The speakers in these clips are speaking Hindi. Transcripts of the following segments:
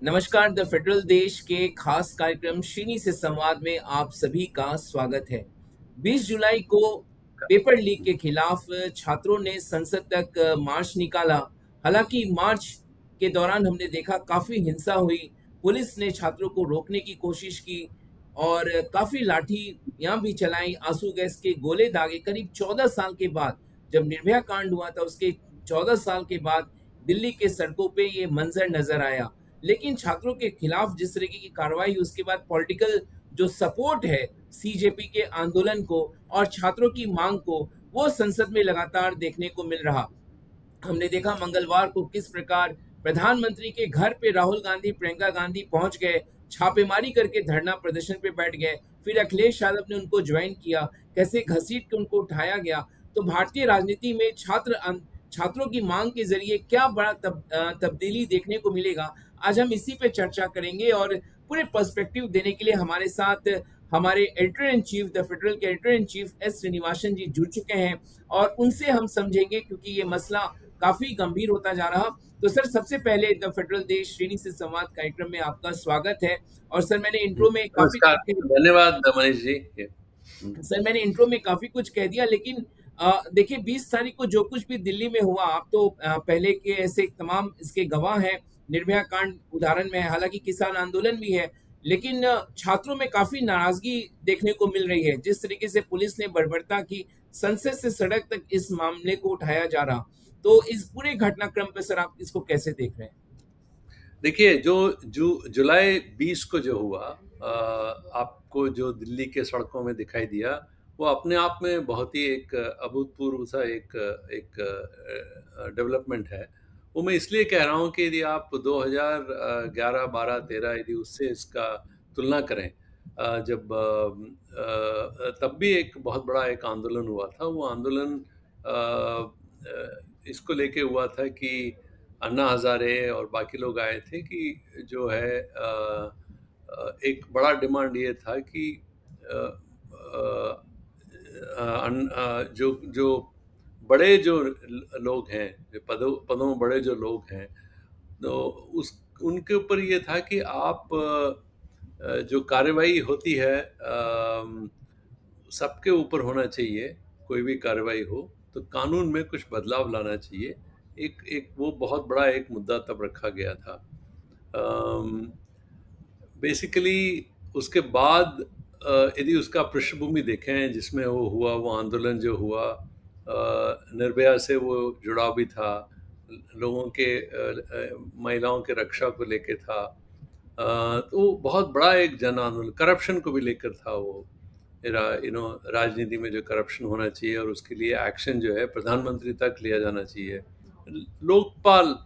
नमस्कार। द फेडरल देश के खास कार्यक्रम श्रीनी से संवाद में आप सभी का स्वागत है। 20 जुलाई को पेपर लीक के खिलाफ छात्रों ने संसद तक मार्च निकाला। हालांकि मार्च के दौरान हमने देखा काफी हिंसा हुई। पुलिस ने छात्रों को रोकने की कोशिश की और काफी लाठियां भी चलाई, आंसू गैस के गोले दागे। करीब 14 साल के बाद जब निर्भया कांड हुआ था, उसके 14 साल के बाद दिल्ली के सड़कों पे ये मंजर नजर आया। लेकिन छात्रों के खिलाफ जिस तरीके की कार्रवाई हुई, उसके बाद पॉलिटिकल जो सपोर्ट है सीजेपी के आंदोलन को और छात्रों की मांग को, वो संसद में लगातार देखने को मिल रहा। हमने देखा मंगलवार को किस प्रकार प्रधानमंत्री के घर पे राहुल गांधी, प्रियंका गांधी पहुंच गए, छापेमारी करके धरना प्रदर्शन पे बैठ गए। फिर अखिलेश यादव ने उनको ज्वाइन किया, कैसे घसीट के उनको उठाया गया। तो भारतीय राजनीति में छात्रों की मांग के जरिए क्या बड़ा तब्दीली देखने को मिलेगा, आज हम इसी पे चर्चा करेंगे। और पूरे पर्सपेक्टिव देने के लिए हमारे साथ हमारे editor in chief, the Federal के editor in chief S Srinivasan ji जुड़ चुके हैं और उनसे हम समझेंगे, क्योंकि ये मसला काफी गंभीर होता जा रहा। तो सर, सबसे पहले द फेडरल देश श्रेणी से संवाद कार्यक्रम में आपका स्वागत है। और सर, मैंने इंट्रो में काफी नमस्कार, धन्यवाद मनीष जी। सर मैंने इंट्रो में काफी कुछ कह दिया, लेकिन देखिए 20 तारीख को जो कुछ भी दिल्ली में हुआ, आप तो पहले के ऐसे तमाम इसके गवाह हैं। निर्भया कांड उदाहरण में है, हालांकि किसान आंदोलन भी है, लेकिन छात्रों में काफी नाराजगी देखने को मिल रही है। जिस तरीके से पुलिस ने बर्बरता की, संसद से सड़क तक इस मामले को उठाया जा रहा। तो इस पूरे घटनाक्रम पे सर आप इसको कैसे देख रहे हैं? देखिए, जो जुलाई 20 को जो हुआ, आपको जो दिल्ली के सड़कों में दिखाई दिया, वो अपने आप में बहुत ही एक अभूतपूर्व सा एक एक डेवलपमेंट है। वो मैं इसलिए कह रहा हूँ कि यदि आप 2011, 12, 13 यदि उससे इसका तुलना करें, जब तब भी एक बहुत बड़ा एक आंदोलन हुआ था। वो आंदोलन इसको लेके हुआ था कि अन्ना हज़ारे और बाकी लोग आए थे कि जो है एक बड़ा डिमांड ये था कि अ, अ, जो जो बड़े जो लोग हैं, जो पदों में बड़े जो लोग हैं, तो उस उनके ऊपर ये था कि आप जो कार्रवाई होती है, सबके ऊपर होना चाहिए। कोई भी कार्रवाई हो तो कानून में कुछ बदलाव लाना चाहिए। एक एक वो बहुत बड़ा एक मुद्दा तब रखा गया था। बेसिकली उसके बाद यदि उसका पृष्ठभूमि देखें जिसमें वो हुआ, वो आंदोलन जो हुआ, निर्भया से वो जुड़ाव भी था, लोगों के महिलाओं के रक्षा को लेके था। तो बहुत बड़ा एक जन आंदोलन, करप्शन को भी लेकर था वो। राजनीति में जो करप्शन होना चाहिए और उसके लिए एक्शन जो है प्रधानमंत्री तक लिया जाना चाहिए। लोकपाल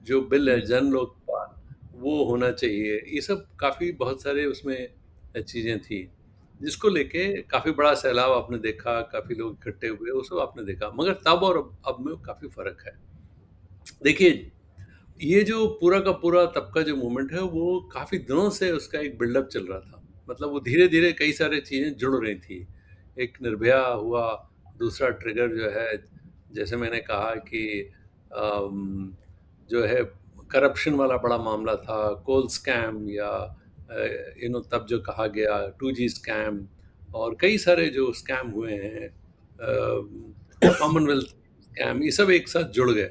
जो बिल है, जन लोकपाल, वो होना चाहिए। ये सब काफ़ी बहुत सारे उसमें चीज़ें थी, जिसको लेके काफ़ी बड़ा सैलाब आपने देखा, काफ़ी लोग इकट्ठे हुए, वो सब आपने देखा। मगर तब और अब में काफ़ी फ़र्क है। देखिए, ये जो पूरा का पूरा तब का जो मूवमेंट है, वो काफ़ी दिनों से उसका एक बिल्डअप चल रहा था। मतलब वो धीरे-धीरे कई सारी चीज़ें जुड़ रही थी। एक निर्भया हुआ, दूसरा ट्रिगर जो है, जैसे मैंने कहा कि अम, जो है करप्शन वाला बड़ा मामला था, कोल स्कैम या तब जो कहा गया 2G स्कैम, और कई सारे जो स्कैम हुए हैं, कॉमनवेल्थ स्कैम, ये सब एक साथ जुड़ गए।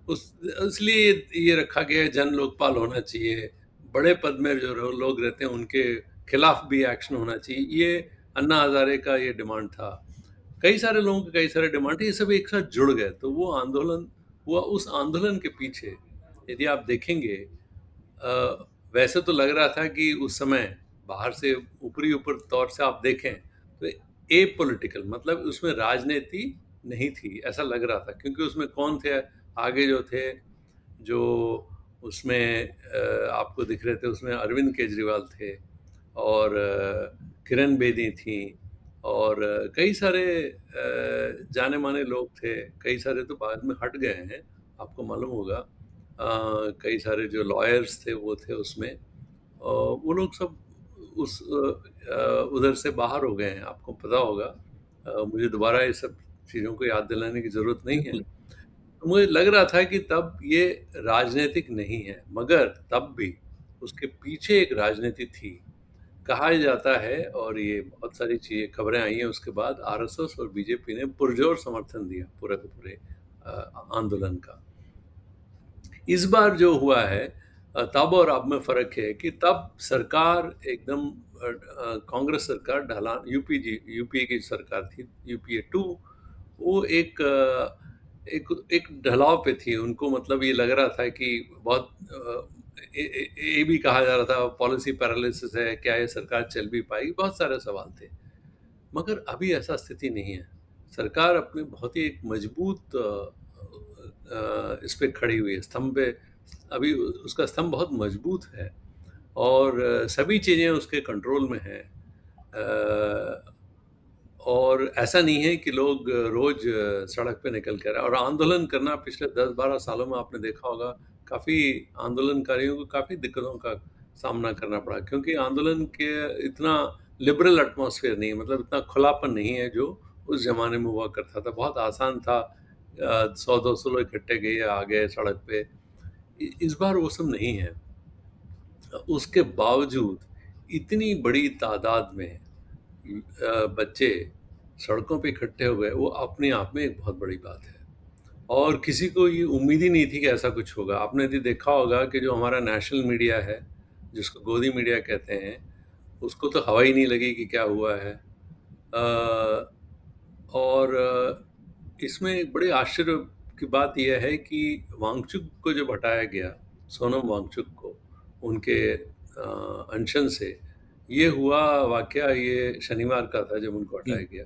उस इसलिए ये रखा गया है जन लोकपाल होना चाहिए। बड़े पद में जो लोग रहते हैं उनके खिलाफ भी एक्शन होना चाहिए। ये अन्ना हजारे का ये डिमांड था। कई सारे लोगों के कई सारे डिमांड थे, ये सब एक साथ जुड़ गए। तो वो आंदोलन हुआ। उस आंदोलन के पीछे यदि आप देखेंगे, वैसे तो लग रहा था कि उस समय बाहर से ऊपर तौर से आप देखें तो एपॉलिटिकल, मतलब उसमें राजनीति नहीं थी, ऐसा लग रहा था। क्योंकि उसमें कौन थे आगे जो थे, जो उसमें आपको दिख रहे थे, उसमें अरविंद केजरीवाल थे और किरण बेदी थी और कई सारे जाने माने लोग थे। कई सारे तो बाद में हट गए हैं, आपको मालूम होगा। कई सारे जो लॉयर्स थे वो थे उसमें, वो लोग सब उस उधर से बाहर हो गए हैं, आपको पता होगा। मुझे दोबारा ये सब चीज़ों को याद दिलाने की ज़रूरत नहीं है। बिल्कुल। मुझे लग रहा था कि तब ये राजनीतिक नहीं है, मगर तब भी उसके पीछे एक राजनीति थी। कहा जाता है, और ये बहुत सारी चीज़ें खबरें आई हैं उसके बाद, आरएसएस और बीजेपी ने पुरजोर समर्थन दिया पूरे के पूरे आंदोलन का। इस बार जो हुआ है, तब और अब में फ़र्क है कि तब सरकार एकदम कांग्रेस सरकार, ढलान, यूपीए की सरकार थी, यूपीए 2। वो एक ढलाव पे थी। उनको मतलब ये लग रहा था कि बहुत ये भी कहा जा रहा था पॉलिसी पैरालिसिस है, क्या ये सरकार चल भी पाएगी, बहुत सारे सवाल थे। मगर अभी ऐसा स्थिति नहीं है। सरकार अपने बहुत ही एक मजबूत इस पे खड़ी हुई है, स्तंभ पे। अभी उसका स्तंभ बहुत मजबूत है, और सभी चीज़ें उसके कंट्रोल में हैं। और ऐसा नहीं है कि लोग रोज सड़क पे निकल कर, और आंदोलन करना पिछले 10-12 सालों में आपने देखा होगा, काफ़ी आंदोलनकारियों को काफ़ी दिक्कतों का सामना करना पड़ा, क्योंकि आंदोलन के इतना लिबरल एटमॉस्फेयर नहीं है, मतलब इतना खुलापन नहीं है जो उस ज़माने में हुआ करता था। बहुत आसान था, 100-200 लोग इकट्ठे गए, आ गए सड़क पे। इस बार वो सब नहीं है। उसके बावजूद इतनी बड़ी तादाद में बच्चे सड़कों पे इकट्ठे हुए, वो अपने आप में एक बहुत बड़ी बात है। और किसी को ये उम्मीद ही नहीं थी कि ऐसा कुछ होगा। आपने भी देखा होगा कि जो हमारा नेशनल मीडिया है, जिसको गोदी मीडिया कहते हैं, उसको तो हवा ही नहीं लगी कि क्या हुआ है। और इसमें एक बड़े आश्चर्य की बात यह है कि वांगचुक को जब हटाया गया, सोनम वांगचुक को, उनके अनशन से, ये हुआ वाकया ये शनिवार का था जब उनको हटाया जी, गया।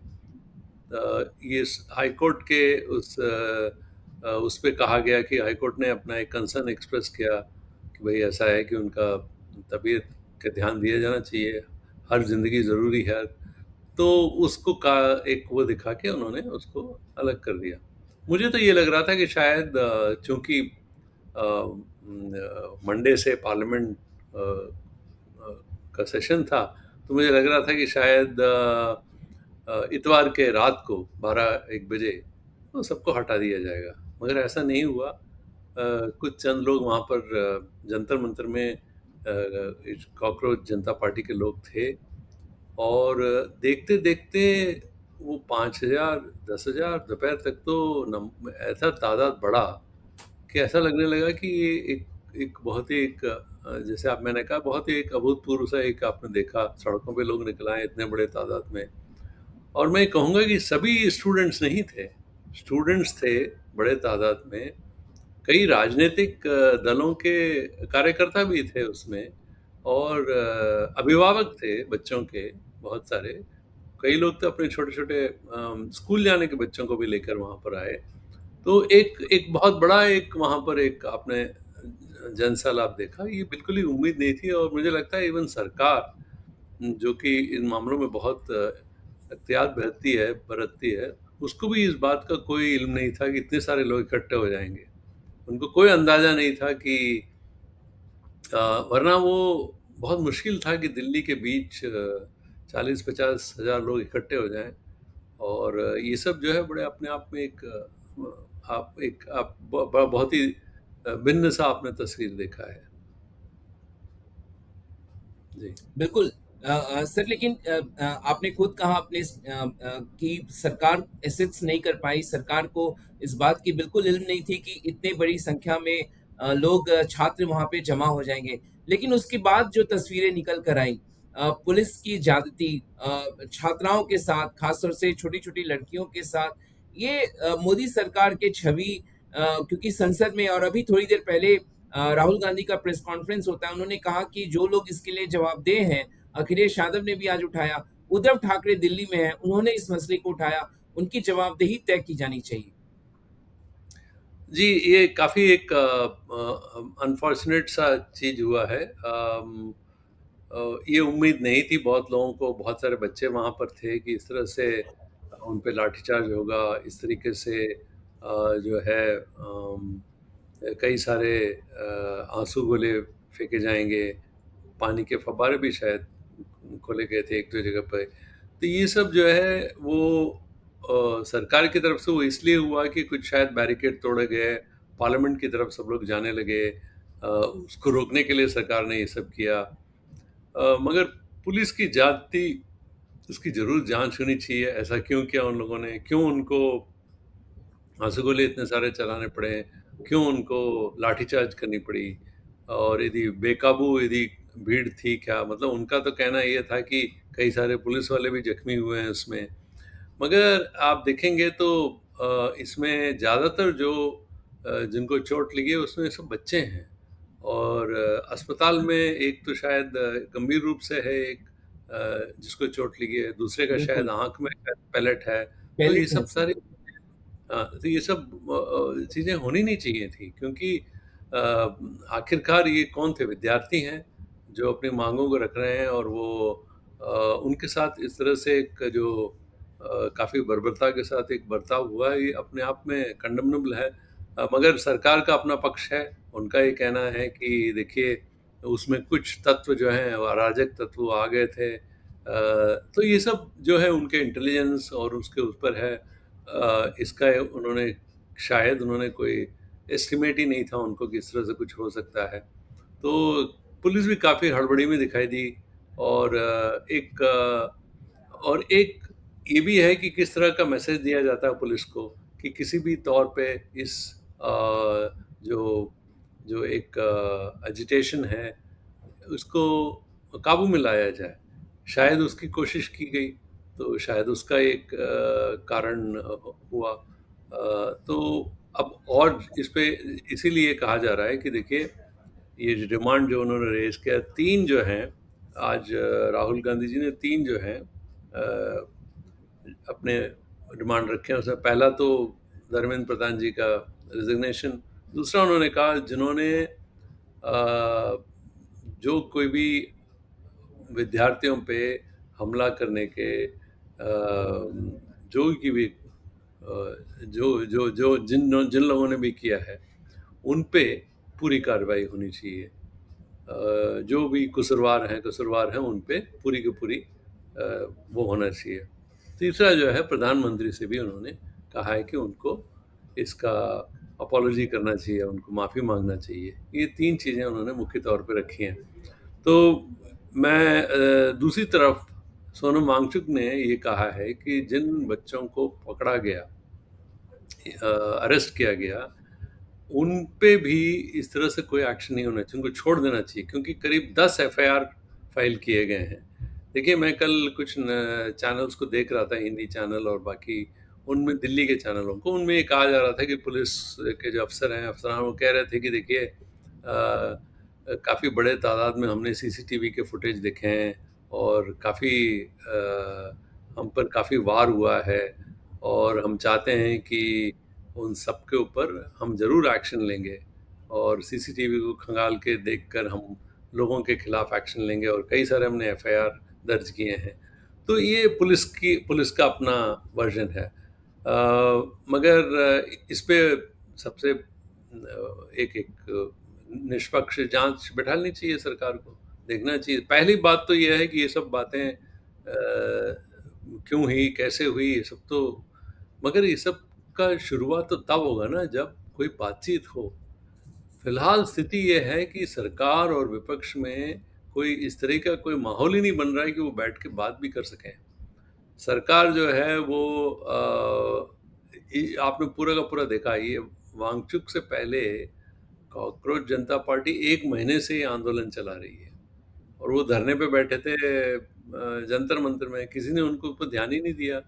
ये हाई कोर्ट के उस पे कहा गया कि हाई कोर्ट ने अपना एक कंसर्न एक्सप्रेस किया कि भाई ऐसा है कि उनका तबीयत का ध्यान दिया जाना चाहिए, हर ज़िंदगी ज़रूरी है। तो उसको का एक वो दिखा के उन्होंने उसको अलग कर दिया। मुझे तो ये लग रहा था कि शायद चूँकि मंडे से पार्लियामेंट का सेशन था, तो मुझे लग रहा था कि शायद इतवार के रात को 12-1 बजे तो सबको हटा दिया जाएगा, मगर ऐसा नहीं हुआ। कुछ चंद लोग वहाँ पर जंतर मंतर में, कॉकरोच जनता पार्टी के लोग थे, और देखते देखते वो 5,000 10,000 दोपहर तक तो ऐसा तादाद बढ़ा कि ऐसा लगने लगा कि ये एक एक बहुत ही एक जैसे आप मैंने कहा, बहुत ही एक अभूतपूर्व सा एक आपने देखा, सड़कों पे लोग निकल आए इतने बड़े तादाद में। और मैं कहूँगा कि सभी स्टूडेंट्स नहीं थे, स्टूडेंट्स थे बड़े तादाद में। कई राजनीतिक दलों के कार्यकर्ता भी थे उसमें, और अभिभावक थे बच्चों के बहुत सारे। कई लोग तो अपने छोटे-छोटे स्कूल जाने के बच्चों को भी लेकर वहाँ पर आए। तो एक एक बहुत बड़ा एक वहाँ पर एक आपने जनसैलाब देखा। ये बिल्कुल ही उम्मीद नहीं थी, और मुझे लगता है इवन सरकार, जो कि इन मामलों में बहुत एहतियात बरतती है, उसको भी इस बात का कोई इल्म नहीं था कि इतने सारे लोग इकट्ठे हो जाएँगे। उनको कोई अंदाज़ा नहीं था कि वरना वो बहुत मुश्किल था कि दिल्ली के बीच 40-50 हज़ार लोग इकट्ठे हो जाएँ। और ये सब जो है बड़े अपने आप में एक आप बहुत ही भिन्न सा आपने तस्वीर देखा है। जी। बिल्कुल। सर, लेकिन आपने खुद कहा कि सरकार एसेस नहीं कर पाई, सरकार को इस बात की बिल्कुल इल्म नहीं थी कि इतने बड़ी संख्या में लोग छात्र वहाँ पे जमा हो जाएँगे। लेकिन उसके बाद जो तस्वीरें निकल कर आईं, पुलिस की ज्यादती छात्राओं के साथ, खासतौर से छोटी-छोटी लड़कियों के साथ, ये मोदी सरकार के छवि, क्योंकि संसद में और अभी थोड़ी देर पहले राहुल गांधी का प्रेस कॉन्फ्रेंस होता है, उन्होंने कहा कि जो लोग इसके लिए जवाबदेह हैं, अखिलेश यादव ने भी आज उठाया, उद्धव ठाकरे दिल्ली में हैं, उन्होंने इस मसले को उठाया, उनकी जवाबदेही तय की जानी चाहिए। जी, ये काफ़ी एक अनफॉर्चुनेट सा चीज़ हुआ है। ये उम्मीद नहीं थी बहुत लोगों को, बहुत सारे बच्चे वहाँ पर थे कि इस तरह से उन पे लाठीचार्ज होगा, इस तरीके से जो है कई सारे आंसू गोले फेंके जाएँगे, पानी के फव्वारे भी शायद खोले गए थे एक दो जगह पे। तो ये सब जो है वो सरकार की तरफ से वो इसलिए हुआ कि कुछ शायद बैरिकेड तोड़े गए, पार्लियामेंट की तरफ सब लोग जाने लगे, उसको रोकने के लिए सरकार ने ये सब किया। मगर पुलिस की जाती उसकी ज़रूर जांच होनी चाहिए, ऐसा क्यों किया उन लोगों ने? क्यों उनको आंसू इतने सारे चलाने पड़े? क्यों उनको लाठीचार्ज करनी पड़ी? और यदि बेकाबू यदि भीड़ थी क्या? मतलब उनका तो कहना ये था कि कई सारे पुलिस वाले भी ज़ख्मी हुए हैं उसमें। मगर आप देखेंगे तो इसमें ज़्यादातर जो जिनको चोट लगी है उसमें सब बच्चे हैं। और अस्पताल में एक तो शायद गंभीर रूप से है, एक जिसको चोट लगी है, दूसरे का शायद बिल्कुल, आँख में पैलेट है। तो पहले ये से है सब सर। सारी तो ये सब चीज़ें होनी नहीं चाहिए थी, क्योंकि अ, आखिरकार ये कौन थे? विद्यार्थी हैं, जो अपनी माँगों को रख रहे हैं, और वो उनके साथ इस तरह से एक जो काफ़ी बर्बरता के साथ एक बर्ताव हुआ है, ये अपने आप में कंडेमनेबल है। मगर सरकार का अपना पक्ष है, उनका ये कहना है कि देखिए, उसमें कुछ तत्व जो हैं, वो अराजक तत्व आ गए थे। तो ये सब जो है उनके इंटेलिजेंस और उसके ऊपर है। इसका उन्होंने कोई एस्टिमेट ही नहीं था उनको कि इस तरह से कुछ हो सकता है। तो पुलिस भी काफ़ी हड़बड़ी में दिखाई दी। और एक ये भी है कि किस तरह का मैसेज दिया जाता है पुलिस को, कि किसी भी तौर पे इस जो जो एक एजिटेशन है उसको काबू में लाया जाए। शायद उसकी कोशिश की गई, तो शायद उसका एक कारण हुआ। तो अब और इस पे इसीलिए कहा जा रहा है कि देखिए, ये जो डिमांड जो उन्होंने रेज़ किया, 3 जो हैं, आज राहुल गांधी जी ने 3 जो हैं अपने डिमांड रखे हैं। उसमें पहला तो धर्मेंद्र प्रधान जी का रिज़िग्नेशन, दूसरा उन्होंने कहा जिन्होंने जो कोई भी विद्यार्थियों पे हमला करने के जो की भी जो जो जो जिन जिन लोगों ने भी किया है, उन पे पूरी कार्रवाई होनी चाहिए। जो भी कसूरवार हैं उन पे पूरी की पूरी वो होना चाहिए। तीसरा जो है, प्रधानमंत्री से भी उन्होंने कहा है कि उनको इसका अपॉलॉजी करना चाहिए, उनको माफ़ी मांगना चाहिए। ये 3 चीज़ें उन्होंने मुख्य तौर पे रखी हैं। तो मैं दूसरी तरफ सोनम वांगचुक ने ये कहा है कि जिन बच्चों को पकड़ा गया, अरेस्ट किया गया, उन पे भी इस तरह से कोई एक्शन नहीं होना चाहिए, उनको छोड़ देना चाहिए, क्योंकि करीब 10 एफआईआर फाइल किए गए हैं। देखिए, मैं कल कुछ चैनल्स को देख रहा था, हिंदी चैनल और बाकी, उनमें दिल्ली के चैनलों को, उनमें ये कहा जा रहा था कि पुलिस के जो अफसर हैं, अफसरान, वो कह रहे थे कि देखिए, काफ़ी बड़े तादाद में हमने सीसीटीवी के फुटेज देखे हैं, और काफ़ी हम पर काफ़ी वार हुआ है, और हम चाहते हैं कि उन सब के ऊपर हम ज़रूर एक्शन लेंगे, और सीसीटीवी को खंगाल के देखकर हम लोगों के खिलाफ एक्शन लेंगे, और कई सारे हमने एफआईआर दर्ज किए हैं। तो ये पुलिस का अपना वर्जन है। मगर इस पे सबसे एक एक निष्पक्ष जांच बैठानी चाहिए सरकार को, देखना चाहिए। पहली बात तो ये है कि ये सब बातें क्यों हुई, कैसे हुई, ये सब तो, मगर ये सब का शुरुआत तो तब होगा ना जब कोई बातचीत हो। फिलहाल स्थिति ये है कि सरकार और विपक्ष में कोई इस तरह का कोई माहौल ही नहीं बन रहा है कि वो बैठ के बात भी कर सकें। सरकार जो है वो आपने पूरा का पूरा देखा, ये वांगचुक से पहले कॉकरोच जनता पार्टी 1 महीने से ये आंदोलन चला रही है, और वो धरने पे बैठे थे जंतर मंतर में, किसी ने उनको ऊपर ध्यान ही नहीं दिया।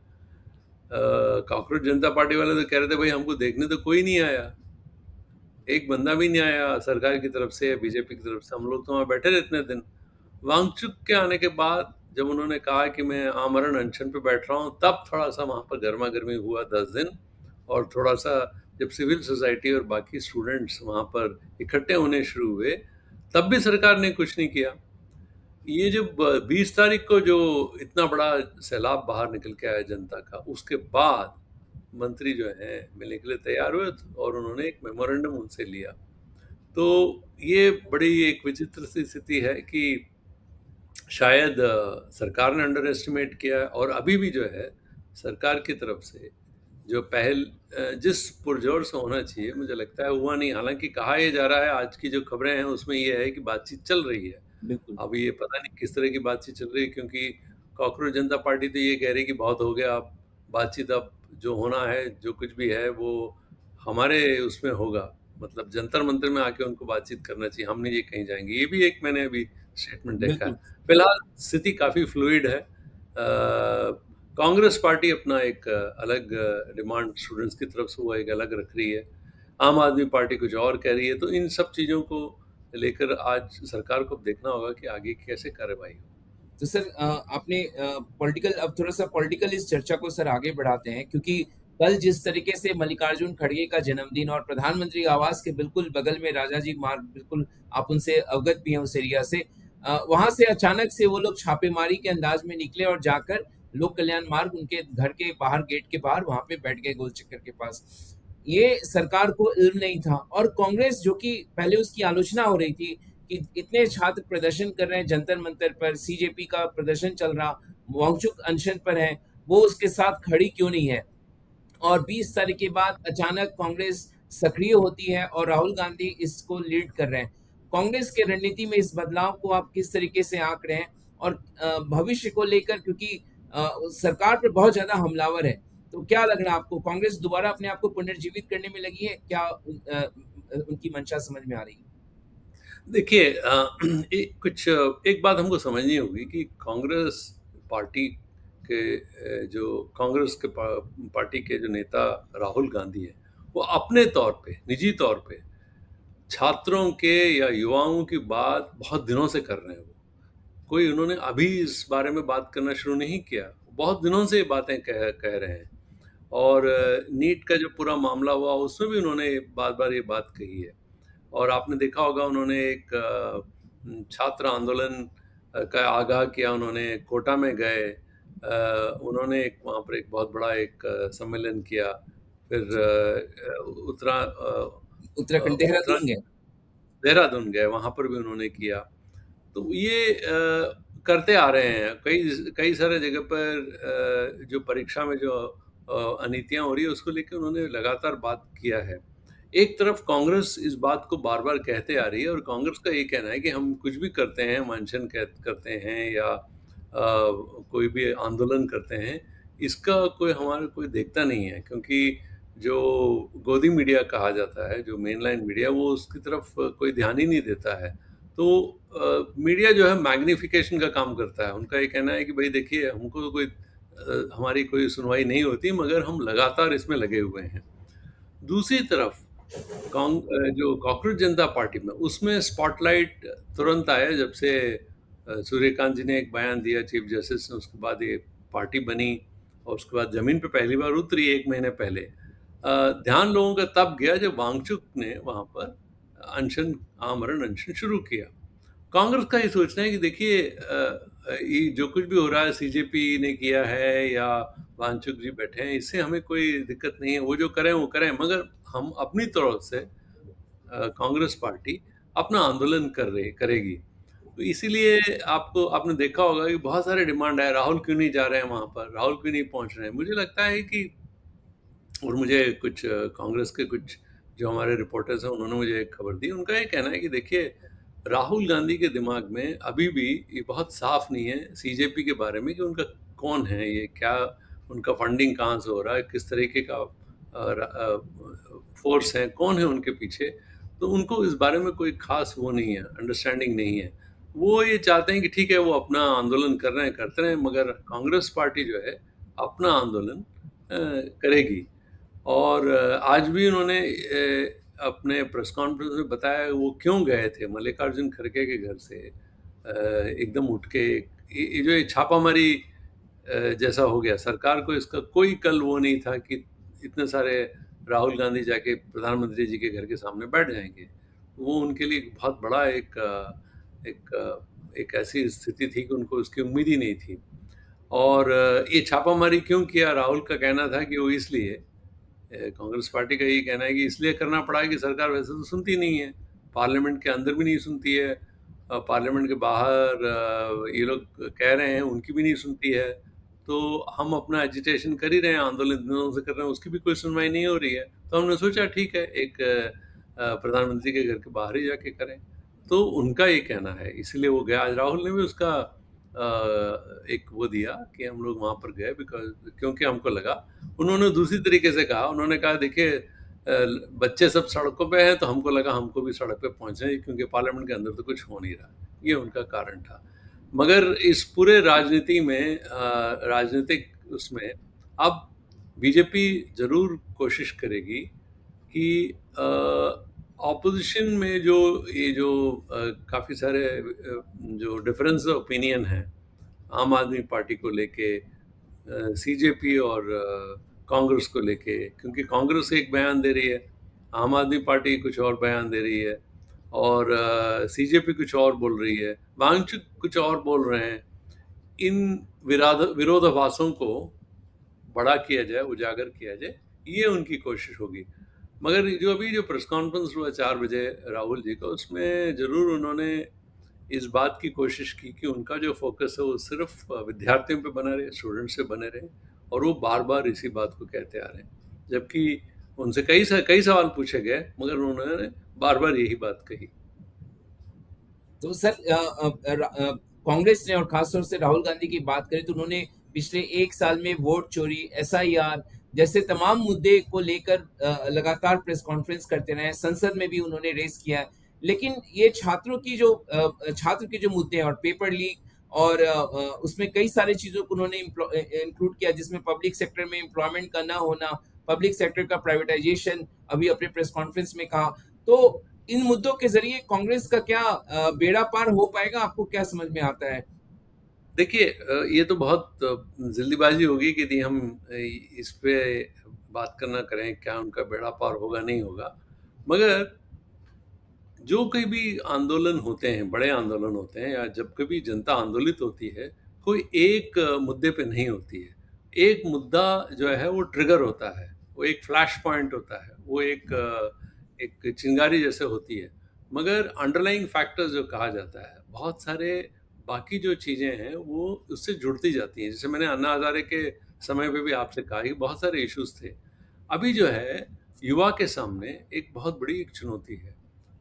कॉकरोच जनता पार्टी वाले तो कह रहे थे भाई हमको देखने तो कोई नहीं आया, एक बंदा भी नहीं आया सरकार की तरफ से या बीजेपी की तरफ से, हम लोग तो वहाँ बैठे रहे इतने दिन। वांगचुक के आने के बाद जब उन्होंने कहा कि मैं आमरण अनशन पे बैठ रहा हूँ, तब थोड़ा सा वहाँ पर गर्मा गर्मी हुआ 10 दिन, और थोड़ा सा जब सिविल सोसाइटी और बाकी स्टूडेंट्स वहाँ पर इकट्ठे होने शुरू हुए, तब भी सरकार ने कुछ नहीं किया। ये जब 20 तारीख को जो इतना बड़ा सैलाब बाहर निकल के आया जनता का, उसके बाद मंत्री जो हैं मिलने के लिए तैयार हुए, और उन्होंने एक मेमोरेंडम उनसे लिया। तो ये बड़ी एक विचित्र सी स्थिति है कि शायद सरकार ने अंडर एस्टिमेट किया है, और अभी भी जो है सरकार की तरफ से जो पहल जिस पुरजोर से होना चाहिए, मुझे लगता है हुआ नहीं। हालाँकि कहा ये जा रहा है, आज की जो खबरें हैं उसमें ये है कि बातचीत चल रही है। बिल्कुल, अब ये पता नहीं किस तरह की बातचीत चल रही है, क्योंकि कॉकरोच जनता पार्टी तो ये कह रही है कि बहुत हो गया, अब बातचीत, अब जो होना है, जो कुछ भी है वो हमारे उसमें होगा। मतलब जंतर मंतर में आके उनको बातचीत करना चाहिए, हम नहीं ये कहीं जाएंगे। ये भी एक मैंने अभी स्टेटमेंट देखा है। बिल्कुल। फिलहाल स्थिति काफ़ी फ्लूइड है। कांग्रेस पार्टी अपना एक अलग डिमांड स्टूडेंट्स की तरफ से वो एक अलग रख रही है। आम आदमी पार्टी कुछ और कह रही है। तो इन सब चीज़ों को लेकर आज सरकार को अब देखना होगा कि आगे कैसे कार्रवाई हो। तो सर आपने पॉलिटिकल अब थोड़ा-सा पॉलिटिकल इस चर्चा को सर आगे बढ़ाते हैं क्योंकि कल जिस तरीके से मल्लिकार्जुन खड़गे का जन्मदिन और प्रधानमंत्री आवास के बिल्कुल बगल में राजाजी मार्ग बिल्कुल आप उनसे अवगत भी हैं उस एरिया से वहाँ से अचानक से वो लोग छापेमारी के अंदाज में निकले और जाकर लोक कल्याण मार्ग उनके घर के बाहर गेट के बाहर वहाँ पे बैठ गए गोल चक्कर के पास। ये सरकार को इल्म नहीं था और कांग्रेस जो कि पहले उसकी आलोचना हो रही थी कि इतने छात्र प्रदर्शन कर रहे हैं जंतर मंतर पर, सीजेपी का प्रदर्शन चल रहा, वांगचुक अनशन पर है, वो उसके साथ खड़ी क्यों नहीं है? और 20 तारीख के बाद अचानक कांग्रेस सक्रिय होती है और राहुल गांधी इसको लीड कर रहे हैं। कांग्रेस की रणनीति में इस बदलाव को आप किस तरीके से आंक रहे हैं? और भविष्य को लेकर क्योंकि सरकार पर बहुत ज़्यादा हमलावर है, तो क्या लग रहा है आपको कांग्रेस दोबारा अपने आप को पुनर्जीवित करने में लगी है? क्या उनकी मंशा समझ में आ रही है? देखिए एक बात हमको समझनी होगी कि कांग्रेस पार्टी के जो कांग्रेस के पार्टी के जो नेता राहुल गांधी हैं, वो अपने तौर पे, निजी तौर पे छात्रों के या युवाओं की बात बहुत दिनों से कर रहे हैं। वो कोई उन्होंने अभी इस बारे में बात करना शुरू नहीं किया, बहुत दिनों से ये बातें कह कह रहे हैं। और नीट का जो पूरा मामला हुआ उसमें भी उन्होंने बार बार ये बात कही है। और आपने देखा होगा, उन्होंने एक छात्र आंदोलन का आगाह किया। उन्होंने कोटा में गए, उन्होंने एक वहाँ पर एक बहुत बड़ा एक सम्मेलन किया। फिर उत्तराखंड देहरादून उत्तराखंड गए। देहरादून गए, वहाँ पर भी उन्होंने किया। तो ये करते आ रहे हैं कई कई सारे जगह पर। जो परीक्षा में जो अनीतियाँ हो रही है उसको लेके उन्होंने लगातार बात किया है। एक तरफ कांग्रेस इस बात को बार-बार कहते आ रही है, और कांग्रेस का ये कहना है कि हम कुछ भी करते हैं, अनशन करते हैं या कोई भी आंदोलन करते हैं, इसका कोई हमारा कोई देखता नहीं है, क्योंकि जो गोदी मीडिया कहा जाता है, जो मेनलाइन मीडिया, वो उसकी तरफ कोई ध्यान ही नहीं देता है। तो मीडिया जो है मैग्निफिकेशन का काम करता है। उनका ये कहना है कि भई देखिए, हमको तो कोई हमारी कोई सुनवाई नहीं होती, मगर हम लगातार इसमें लगे हुए हैं। दूसरी तरफ जो कॉकरोच जनता पार्टी में, उसमें स्पॉटलाइट तुरंत आया जब से सूर्यकांत जी ने एक बयान दिया, चीफ जस्टिस ने, उसके बाद ये पार्टी बनी और उसके बाद ज़मीन पे पहली बार उतरी 1 महीने पहले। ध्यान लोगों का तब गया जब वांगचुक ने वहाँ पर अनशन आमरण अनशन शुरू किया। कांग्रेस का ये सोचना है कि देखिए, ये जो कुछ भी हो रहा है सीजेपी ने किया है या वांगचुक जी बैठे हैं, इससे हमें कोई दिक्कत नहीं है, वो जो करें वो करें, मगर हम अपनी तरफ से कांग्रेस पार्टी अपना आंदोलन करेगी। तो इसीलिए आपने देखा होगा कि बहुत सारे डिमांड है, राहुल क्यों नहीं जा रहे हैं वहाँ पर, राहुल क्यों नहीं पहुँच रहे हैं। मुझे लगता है कि, और मुझे कुछ कांग्रेस के कुछ जो हमारे रिपोर्टर्स हैं उन्होंने मुझे एक खबर दी। उनका ये कहना है कि देखिए, राहुल गांधी के दिमाग में अभी भी ये बहुत साफ नहीं है सीजेपी के बारे में कि उनका कौन है, ये क्या, उनका फंडिंग कहाँ से हो रहा है, किस तरीके का फोर्स है, कौन है उनके पीछे। तो उनको इस बारे में कोई खास वो नहीं है, अंडरस्टैंडिंग नहीं है। वो ये चाहते हैं कि ठीक है, वो अपना आंदोलन कर रहे हैं, करते रहें, मगर कांग्रेस पार्टी जो है अपना आंदोलन करेगी। और आज भी उन्होंने अपने प्रेस कॉन्फ्रेंस में बताया वो क्यों गए थे मल्लिकार्जुन खड़गे के घर से, एकदम उठ के। ये जो ये छापामारी जैसा हो गया, सरकार को इसका कोई कल वो नहीं था कि इतने सारे राहुल गांधी जाके प्रधानमंत्री जी के घर के सामने बैठ जाएंगे। वो उनके लिए एक बहुत बड़ा एक ऐसी स्थिति थी कि उनको उसकी उम्मीद ही नहीं थी। और ये छापामारी क्यों किया, राहुल का कहना था कि वो इसलिए, कांग्रेस पार्टी का ये कहना है कि इसलिए करना पड़ा है कि सरकार वैसे तो सुनती नहीं है, पार्लियामेंट के अंदर भी नहीं सुनती है, पार्लियामेंट के बाहर ये लोग कह रहे हैं उनकी भी नहीं सुनती है। तो हम अपना एजिटेशन कर ही रहे हैं, आंदोलन दिनों से कर रहे हैं, उसकी भी कोई सुनवाई नहीं हो रही है। तो हमने सोचा ठीक है, एक प्रधानमंत्री के घर के बाहर ही जाके करें। तो उनका ये कहना है, इसीलिए वो गया। आज राहुल ने भी उसका एक वो दिया कि हम लोग वहाँ पर गए क्योंकि हमको लगा, उन्होंने दूसरी तरीके से कहा, उन्होंने कहा देखिए बच्चे सब सड़कों पे हैं, तो हमको लगा हमको भी सड़क पे पहुँचना है, क्योंकि पार्लियामेंट के अंदर तो कुछ हो नहीं रहा। ये उनका कारण था। मगर इस पूरे राजनीति में राजनीतिक उसमें अब बीजेपी ज़रूर कोशिश करेगी कि ऑपोजिशन में जो काफ़ी सारे जो डिफरेंस ऑफ ओपिनियन हैं आम आदमी पार्टी को लेके, सीजेपी और कांग्रेस को लेके, क्योंकि कांग्रेस एक बयान दे रही है, आम आदमी पार्टी कुछ और बयान दे रही है, और सीजेपी कुछ और बोल रही है, वांगचुक कुछ और बोल रहे हैं। इन विरोधाभासों को बड़ा किया जाए, उजागर किया जाए, ये उनकी कोशिश होगी। मगर जो प्रेस कॉन्फ्रेंस हुआ 4 बजे राहुल जी का, उसमें ज़रूर उन्होंने इस बात की कोशिश की कि उनका जो फोकस है वो सिर्फ विद्यार्थियों पे बना रहे, स्टूडेंट्स से बने रहे, और वो बार बार इसी बात को कहते आ रहे हैं, जबकि उनसे कई सवाल पूछे गए, मगर उन्होंने बार बार यही बात कही। तो सर कांग्रेस ने और खासतौर से राहुल गांधी की बात करें तो उन्होंने पिछले 1 साल में वोट चोरी, एसआईआर जैसे तमाम मुद्दे को लेकर लगातार प्रेस कॉन्फ्रेंस करते रहे हैं। संसद में भी उन्होंने रेस किया है। लेकिन ये छात्र के जो मुद्दे हैं और पेपर लीक और उसमें कई सारी चीजों को उन्होंने इंक्लूड किया, जिसमें पब्लिक सेक्टर में एम्प्लॉयमेंट का ना होना, पब्लिक सेक्टर का प्राइवेटाइजेशन अभी अपने प्रेस कॉन्फ्रेंस में कहा। तो इन मुद्दों के जरिए कांग्रेस का क्या बेड़ा पार हो पाएगा, आपको क्या समझ में आता है? देखिए, ये तो बहुत जल्दीबाजी होगी कि यदि हम इस पे बात करना करें क्या उनका बेड़ा पार होगा नहीं होगा। मगर जो कहीं भी आंदोलन होते हैं, बड़े आंदोलन होते हैं, या जब कभी जनता आंदोलित होती है, कोई एक मुद्दे पे नहीं होती है। एक मुद्दा जो है वो ट्रिगर होता है, वो एक फ्लैश पॉइंट होता है, वो एक चिंगारी जैसे होती है। मगर अंडरलाइंग फैक्टर्स जो कहा जाता है, बहुत सारे बाकी जो चीज़ें हैं वो उससे जुड़ती जाती हैं। जैसे मैंने अन्ना हज़ारे के समय पे भी आपसे कहा कि बहुत सारे इश्यूज थे। अभी जो है युवा के सामने एक बहुत बड़ी एक चुनौती है,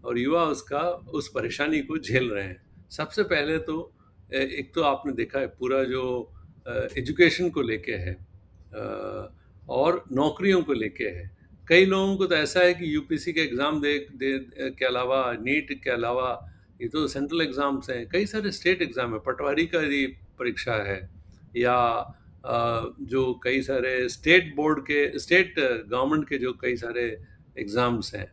और युवा उसका उस परेशानी को झेल रहे हैं। सबसे पहले तो एक तो आपने देखा है पूरा जो एजुकेशन को लेके है, और नौकरियों को लेके है। कई लोगों को तो ऐसा है कि यूपीसी के एग्ज़ाम दे के अलावा, नीट के अलावा, ये तो सेंट्रल एग्ज़ाम्स हैं, कई सारे स्टेट एग्ज़ाम है, पटवारी का यदि परीक्षा है, या जो कई सारे स्टेट गवर्नमेंट के जो कई सारे एग्ज़ाम्स हैं,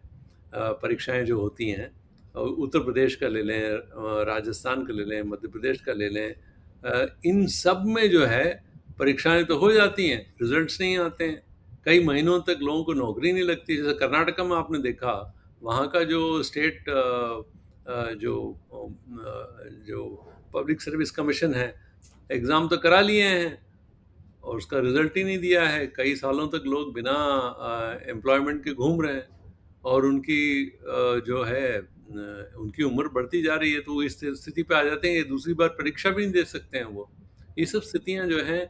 परीक्षाएं जो होती हैं, उत्तर प्रदेश का ले लें, राजस्थान का ले लें, मध्य प्रदेश का ले लें, इन सब में जो है परीक्षाएं तो हो जाती हैं, रिजल्ट्स नहीं आते हैं, कई महीनों तक लोगों को नौकरी नहीं लगती। जैसे कर्नाटका में आपने देखा, वहाँ का जो स्टेट जो पब्लिक सर्विस कमीशन है, एग्ज़ाम तो करा लिए हैं और उसका रिजल्ट ही नहीं दिया है। कई सालों तक लोग बिना एम्प्लॉयमेंट के घूम रहे हैं, और उनकी जो है उनकी उम्र बढ़ती जा रही है, तो वो इस स्थिति पे आ जाते हैं कि दूसरी बार परीक्षा भी नहीं दे सकते हैं वो। ये सब स्थितियां जो हैं,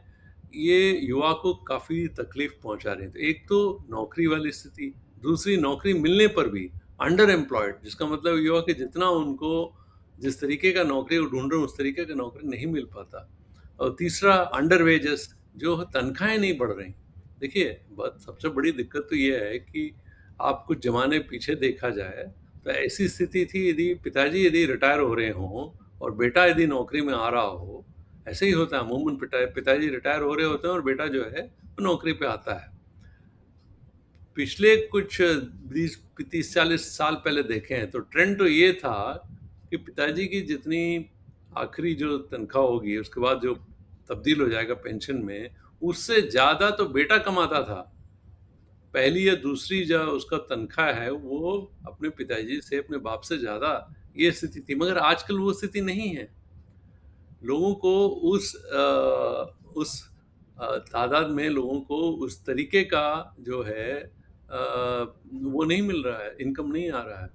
ये युवा को काफ़ी तकलीफ पहुंचा रही हैं। तो एक तो नौकरी वाली स्थिति, दूसरी नौकरी मिलने पर भी अंडर एम्प्लॉयड, जिसका मतलब युवा के जितना उनको जिस तरीके का नौकरी वो ढूंढ रहे हैं उस तरीके का नौकरी नहीं मिल पाता। और तीसरा अंडर वेजेस, जो तनख्वाहें नहीं बढ़ रही। देखिए, बात सबसे बड़ी दिक्कत तो ये है कि आप कुछ ज़माने पीछे देखा जाए तो ऐसी स्थिति थी, यदि रिटायर हो रहे हों और बेटा यदि नौकरी में आ रहा हो, ऐसे ही होता है अमूमन। पिताजी रिटायर हो रहे होते हैं और बेटा जो है वो नौकरी पे आता है। पिछले कुछ 20 30 40 साल पहले देखें तो ट्रेंड तो ये था कि पिताजी की जितनी आखिरी जो तनख्वाह होगी, उसके बाद जो तब्दील हो जाएगा पेंशन में, उससे ज़्यादा तो बेटा कमाता था। पहली या दूसरी जो उसका तनख्वाह है वो अपने पिताजी से, अपने बाप से ज़्यादा, ये स्थिति थी। मगर आजकल वो स्थिति नहीं है। लोगों को उस तादाद में लोगों को उस तरीके का जो है वो नहीं मिल रहा है, इनकम नहीं आ रहा है।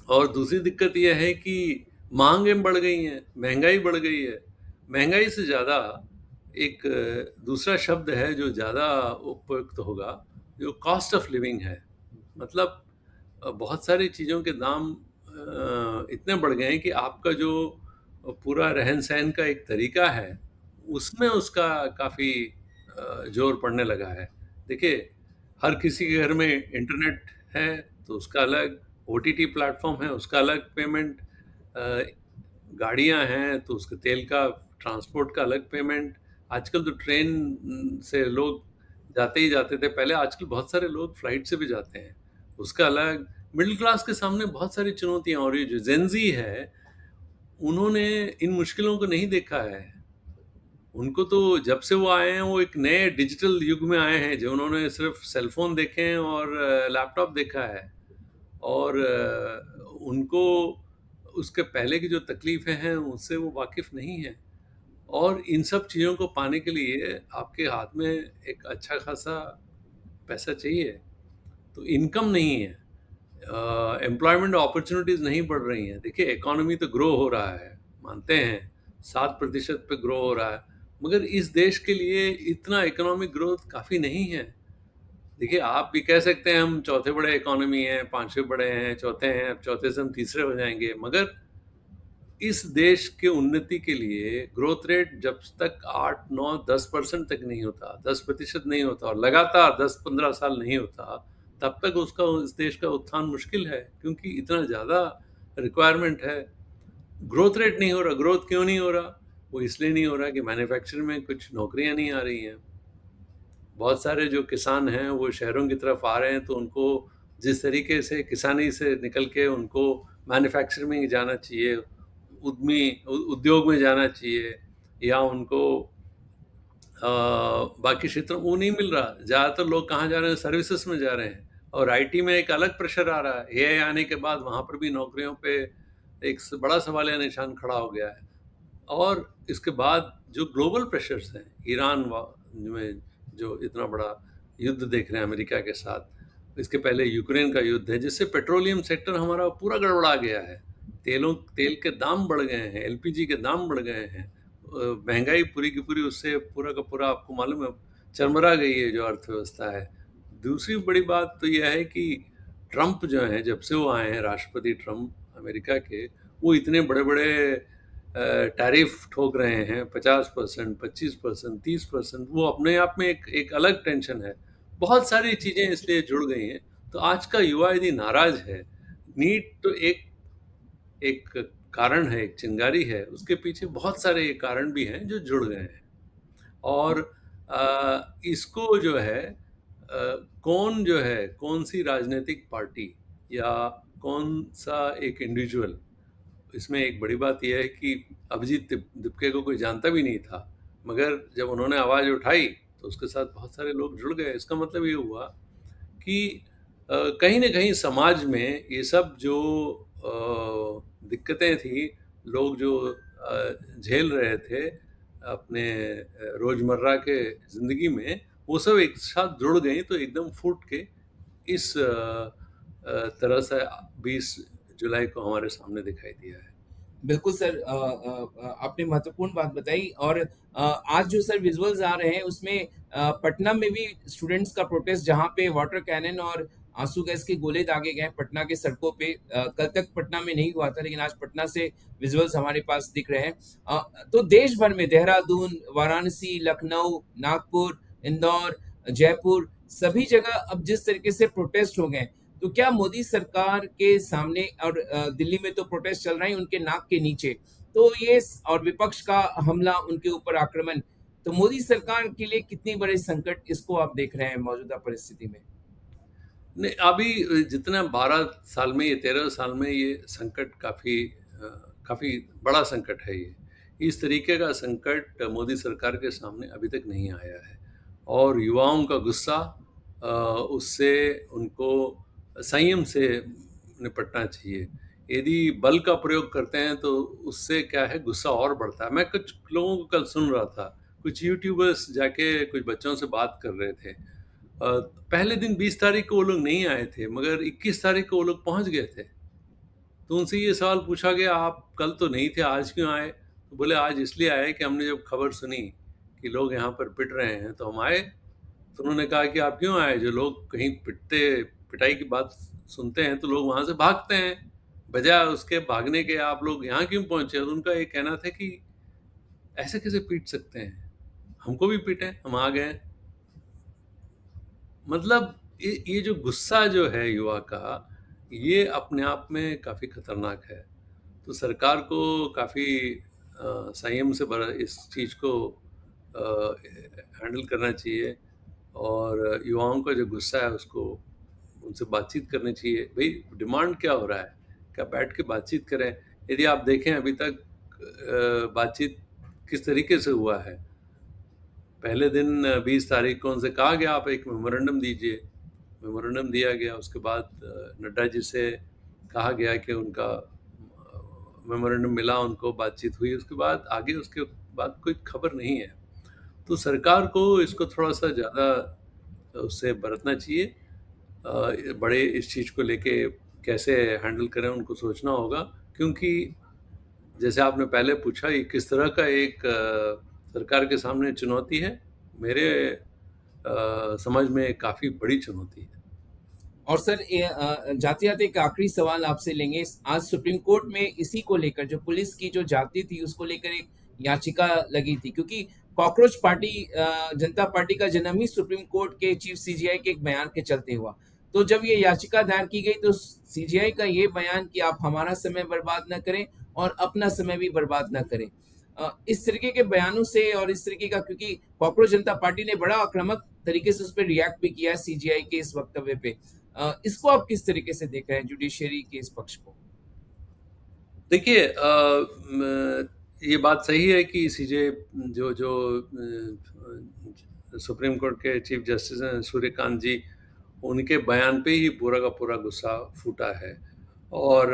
और दूसरी दिक्कत ये है कि मांगें बढ़ गई हैं, महंगाई बढ़ गई है। महंगाई से ज़्यादा एक दूसरा शब्द है जो ज़्यादा उपयुक्त होगा, जो कॉस्ट ऑफ लिविंग है। मतलब बहुत सारी चीज़ों के दाम इतने बढ़ गए हैं कि आपका जो पूरा रहन-सहन का एक तरीका है, उसमें उसका काफ़ी ज़ोर पड़ने लगा है। देखिए, हर किसी के घर में इंटरनेट है, तो उसका अलग, ओटीटी प्लेटफ़ॉर्म है, उसका अलग पेमेंट, अ, गाड़ियाँ हैं, तो उसके तेल का, ट्रांसपोर्ट का अलग पेमेंट। आजकल तो ट्रेन से लोग जाते ही जाते थे पहले, आजकल बहुत सारे लोग फ्लाइट से भी जाते हैं, उसका अलग। मिडिल क्लास के सामने बहुत सारी चुनौतियाँ, और ये जो जेन ज़ी है, उन्होंने इन मुश्किलों को नहीं देखा है। उनको तो जब से वो आए हैं, वो एक नए डिजिटल युग में आए हैं, जो उन्होंने सिर्फ़ सेल फ़ोन देखे हैं और लैपटॉप देखा है। और उनको उसके पहले की जो तकलीफ़ें हैं, उससे वो वाकिफ़ नहीं हैं। और इन सब चीज़ों को पाने के लिए आपके हाथ में एक अच्छा खासा पैसा चाहिए, तो इनकम नहीं है, एम्प्लॉयमेंट अपॉर्चुनिटीज़ नहीं बढ़ रही हैं। देखिए, इकॉनमी तो ग्रो हो रहा है, मानते हैं, 7% पे ग्रो हो रहा है, मगर इस देश के लिए इतना इकोनॉमिक ग्रोथ काफ़ी नहीं है। देखिए, आप भी कह सकते हैं हम चौथे बड़े इकोनॉमी हैं, 5वें बड़े हैं, चौथे हैं, अब चौथे से हम तीसरे हो जाएँगे, मगर इस देश के उन्नति के लिए ग्रोथ रेट जब तक 8, 9, 10% तक नहीं होता, 10% नहीं होता और लगातार 10-15 साल नहीं होता, तब तक उसका, उस देश का उत्थान मुश्किल है, क्योंकि इतना ज़्यादा रिक्वायरमेंट है। ग्रोथ रेट नहीं हो रहा, ग्रोथ क्यों नहीं हो रहा? वो इसलिए नहीं हो रहा कि मैन्युफैक्चरिंग में कुछ नौकरियाँ नहीं आ रही हैं। बहुत सारे जो किसान हैं, वो शहरों की तरफ आ रहे हैं, तो उनको जिस तरीके से किसानी से निकल के उनको मैन्युफैक्चरिंग में जाना चाहिए, उद्योग में जाना चाहिए, या उनको बाकी क्षेत्रों वो नहीं मिल रहा। ज़्यादातर लोग कहाँ जा रहे हैं? सर्विसेज में जा रहे हैं, और आईटी में एक अलग प्रेशर आ रहा है। एआई आने के बाद वहाँ पर भी नौकरियों पे एक बड़ा सवालिया निशान खड़ा हो गया है। और इसके बाद जो ग्लोबल प्रेशर्स हैं, ईरान में जो इतना बड़ा युद्ध देख रहे हैं अमेरिका के साथ, इसके पहले यूक्रेन का युद्ध है, जिससे पेट्रोलियम सेक्टर हमारा पूरा गड़बड़ा गया है। तेल के दाम बढ़ गए हैं, एलपीजी के दाम बढ़ गए हैं, महंगाई पूरी की पूरी उससे पूरा का पूरा, आपको मालूम है, चरमरा गई है जो अर्थव्यवस्था है। दूसरी बड़ी बात तो यह है कि ट्रंप जो हैं, जब से वो आए हैं, राष्ट्रपति ट्रंप अमेरिका के, वो इतने बड़े बड़े टैरिफ ठोक रहे हैं, 50%, 25%, 30%। वो अपने आप में एक अलग टेंशन है। बहुत सारी चीज़ें इसलिए जुड़ गई हैं, तो आज का युवा यदि नाराज है, नीट तो एक एक कारण है, एक चिंगारी है, उसके पीछे बहुत सारे कारण भी हैं जो जुड़ गए हैं। और इसको जो है, कौन जो है, कौन सी राजनीतिक पार्टी या कौन सा एक इंडिविजुअल, इसमें एक बड़ी बात यह है कि अभिजीत दिपके को कोई जानता भी नहीं था, मगर जब उन्होंने आवाज़ उठाई, तो उसके साथ बहुत सारे लोग जुड़ गए। इसका मतलब ये हुआ कि कहीं न कहीं समाज में ये सब जो दिक्कतें थी, लोग जो झेल रहे थे अपने रोज़मर्रा के ज़िंदगी में, वो सब एक साथ जुड़ गई, तो एकदम फूट के इस तरह से 20 जुलाई को हमारे सामने दिखाई दिया है। बिल्कुल सर, आपने महत्वपूर्ण बात बताई। और आज जो सर विजुअल्स आ रहे हैं उसमें पटना में भी स्टूडेंट्स का प्रोटेस्ट, जहाँ पे वाटर कैनन और आंसू गैस के गोले दागे गए पटना के सड़कों पे। कल तक पटना में नहीं हुआ था, लेकिन आज पटना से विजुअल्स हमारे पास दिख रहे हैं। अ, तो देश भर में देहरादून, वाराणसी, लखनऊ, नागपुर, इंदौर, जयपुर, सभी जगह अब जिस तरीके से प्रोटेस्ट हो गए, तो क्या मोदी सरकार के सामने, और दिल्ली में तो प्रोटेस्ट चल रहे हैं उनके नाक के नीचे, तो ये और विपक्ष का हमला, उनके ऊपर आक्रमण, तो मोदी सरकार के लिए कितनी बड़े संकट इसको आप देख रहे हैं मौजूदा परिस्थिति में? नहीं, अभी जितना 12 साल में, ये 13 साल में ये संकट काफ़ी बड़ा संकट है ये। इस तरीके का संकट मोदी सरकार के सामने अभी तक नहीं आया है, और युवाओं का गुस्सा, उससे उनको संयम से निपटना चाहिए। यदि बल का प्रयोग करते हैं, तो उससे क्या है, गुस्सा और बढ़ता है। मैं कुछ लोगों को कल सुन रहा था, कुछ यूट्यूबर्स जाके कुछ बच्चों से बात कर रहे थे। पहले दिन 20 तारीख को वो लोग नहीं आए थे, मगर 21 तारीख को वो लोग पहुंच गए थे। तो उनसे ये सवाल पूछा गया, आप कल तो नहीं थे, आज क्यों आए? तो बोले, आज इसलिए आए कि हमने जब खबर सुनी कि लोग यहाँ पर पिट रहे हैं तो हम आए। तो उन्होंने कहा कि आप क्यों आए? जो लोग कहीं पिटाई की बात सुनते हैं तो लोग वहाँ से भागते हैं, बजाय उसके भागने के आप लोग यहाँ क्यों पहुँचे? तो उनका ये कहना था कि ऐसे कैसे पीट सकते हैं? हमको भी पीटे, हम आ गए। मतलब ये जो गुस्सा जो है युवा का, ये अपने आप में काफ़ी खतरनाक है। तो सरकार को काफ़ी संयम से इस चीज़ को हैंडल करना चाहिए, और युवाओं का जो गुस्सा है उसको उनसे बातचीत करनी चाहिए। भाई डिमांड क्या हो रहा है, क्या बैठ के बातचीत करें। यदि आप देखें अभी तक बातचीत किस तरीके से हुआ है। पहले दिन 20 तारीख को उनसे कहा गया आप एक मेमोरेंडम दीजिए, मेमोरेंडम दिया गया। उसके बाद नड्डा जी से कहा गया कि उनका मेमोरेंडम मिला, उनको बातचीत हुई, उसके बाद आगे उसके बाद कोई खबर नहीं है। तो सरकार को इसको थोड़ा सा ज़्यादा उससे बरतना चाहिए। बड़े इस चीज़ को लेके कैसे हैंडल करें उनको सोचना होगा, क्योंकि जैसे आपने पहले पूछा ये किस तरह का एक सरकार के सामने चुनौती है, मेरे समझ में काफ़ी बड़ी चुनौती है। और सर जाते-जाते एक आखिरी सवाल आपसे लेंगे। आज सुप्रीम कोर्ट में इसी को लेकर जो पुलिस की जो जाति थी उसको लेकर एक याचिका लगी थी, क्योंकि कॉकरोच पार्टी जनता पार्टी का जन्म ही सुप्रीम कोर्ट के चीफ सीजेआई के एक बयान के चलते हुआ। तो जब ये याचिका दायर की गई तो सीजेआई का ये बयान कि आप हमारा समय बर्बाद ना करें और अपना समय भी बर्बाद ना करें। इस तरीके के बयानों से और इस तरीके का, क्योंकि कॉकरोच जनता पार्टी ने बड़ा आक्रामक तरीके से उस पर रिएक्ट भी किया है सीजेआई के इस वक्तव्य पे। इसको आप किस तरीके से देख रहे हैं जुडिशरी के इस पक्ष को? देखिए ये बात सही है कि सीजे जो जो सुप्रीम कोर्ट के चीफ जस्टिस हैं सूर्यकांत जी, उनके बयान पे ही पूरा का पूरा गुस्सा फूटा है। और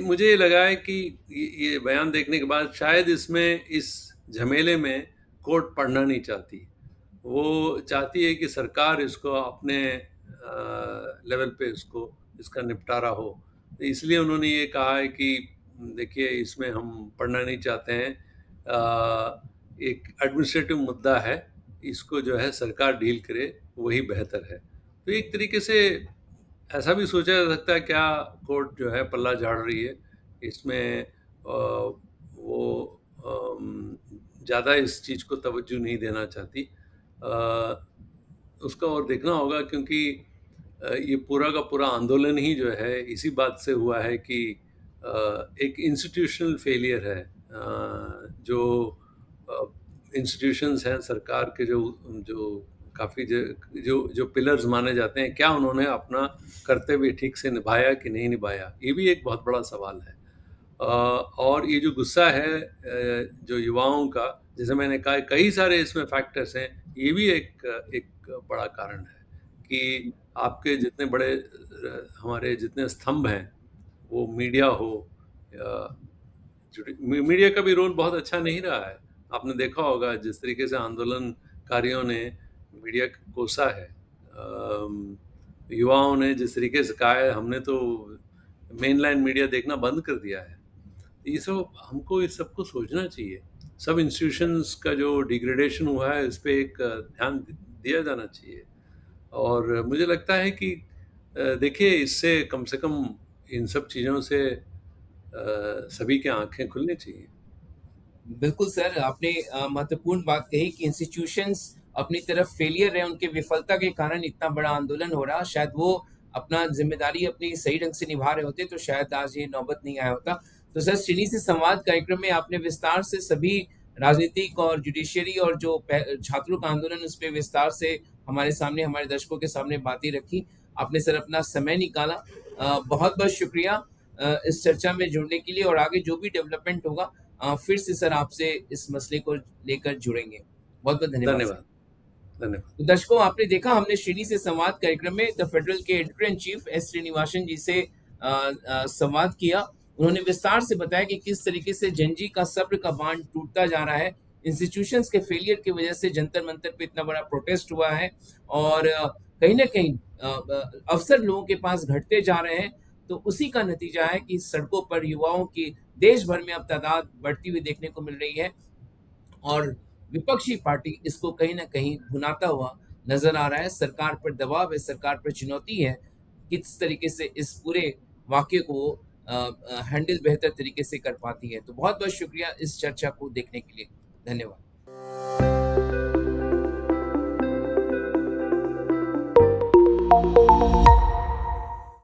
मुझे ये लगा है कि ये बयान देखने के बाद शायद इसमें इस झमेले में कोर्ट पढ़ना नहीं चाहती। वो चाहती है कि सरकार इसको अपने लेवल पे इसका निपटारा हो। तो इसलिए उन्होंने ये कहा है कि देखिए इसमें हम पढ़ना नहीं चाहते हैं, एक एडमिनिस्ट्रेटिव मुद्दा है, इसको जो है सरकार डील करे वही बेहतर है। तो एक तरीके से ऐसा भी सोचा जा सकता है क्या कोर्ट जो है पल्ला झाड़ रही है, इसमें वो ज़्यादा इस चीज़ को तवज्जो नहीं देना चाहती। उसका और देखना होगा, क्योंकि ये पूरा का पूरा आंदोलन ही जो है इसी बात से हुआ है कि एक इंस्टीट्यूशनल फेलियर है। जो इंस्टीट्यूशंस हैं सरकार के, जो जो काफ़ी जो जो पिलर्स माने जाते हैं, क्या उन्होंने अपना कर्तव्य ठीक से निभाया कि नहीं निभाया, ये भी एक बहुत बड़ा सवाल है। और ये जो गुस्सा है जो युवाओं का, जैसे मैंने कहा कई सारे इसमें फैक्टर्स हैं, ये भी एक एक बड़ा कारण है कि आपके जितने बड़े हमारे जितने स्तंभ हैं, वो मीडिया हो या मीडिया का भी रोल बहुत अच्छा नहीं रहा है। आपने देखा होगा जिस तरीके से आंदोलनकारियों ने मीडिया को कोसा है, युवाओं ने जिस तरीके से कहा है हमने तो मेन लाइन मीडिया देखना बंद कर दिया है। ये सब हमको इस सबको सोचना चाहिए। सब इंस्टीट्यूशंस का जो डिग्रेडेशन हुआ है इस पे एक ध्यान दिया जाना चाहिए। और मुझे लगता है कि देखिए इससे कम से कम इन सब चीज़ों से सभी की आंखें खुलनी चाहिए। बिल्कुल सर, आपने महत्वपूर्ण बात कही कि इंस्टीट्यूशंस अपनी तरफ फेलियर है, उनके विफलता के कारण इतना बड़ा आंदोलन हो रहा। शायद वो अपना ज़िम्मेदारी अपनी सही ढंग से निभा रहे होते तो शायद आज ये नौबत नहीं आया होता। तो सर, श्रीनी से संवाद कार्यक्रम में आपने विस्तार से सभी राजनीतिक और जुडिशरी और जो छात्रों का आंदोलन उस पे विस्तार से हमारे सामने, हमारे दर्शकों के सामने बातें रखी। आपने सर अपना समय निकाला। बहुत-बहुत शुक्रिया इस चर्चा में जुड़ने के लिए, और आगे जो भी डेवलपमेंट होगा फिर से सर आपसे इस मसले को लेकर जुड़ेंगे। बहुत-बहुत धन्यवाद सर। धन्यवाद। धन्यवाद। तो दर्शकों, आपने देखा हमने श्रीनी से संवाद कार्यक्रम में द फेडरल के editor in chief S Srinivasan ji से संवाद किया। उन्होंने विस्तार से बताया कि किस तरीके से जनजी का सब्र का बांध टूटता जा रहा है। इंस्टीट्यूशंस के फेलियर की वजह से जंतर मंतर पे इतना बड़ा प्रोटेस्ट हुआ है, और कहीं न कहीं अवसर लोगों के पास घटते जा रहे हैं। तो उसी का नतीजा है कि सड़कों पर युवाओं की देश भर में अब तादाद बढ़ती हुई देखने को मिल रही है। और विपक्षी पार्टी इसको कहीं न कहीं भुनाता हुआ नज़र आ रहा है। सरकार पर दबाव है, सरकार पर चुनौती है, किस तरीके से इस पूरे वाक़ये को हैंडल बेहतर तरीके से कर पाती है। तो बहुत-बहुत शुक्रिया इस चर्चा को देखने के लिए। धन्यवाद।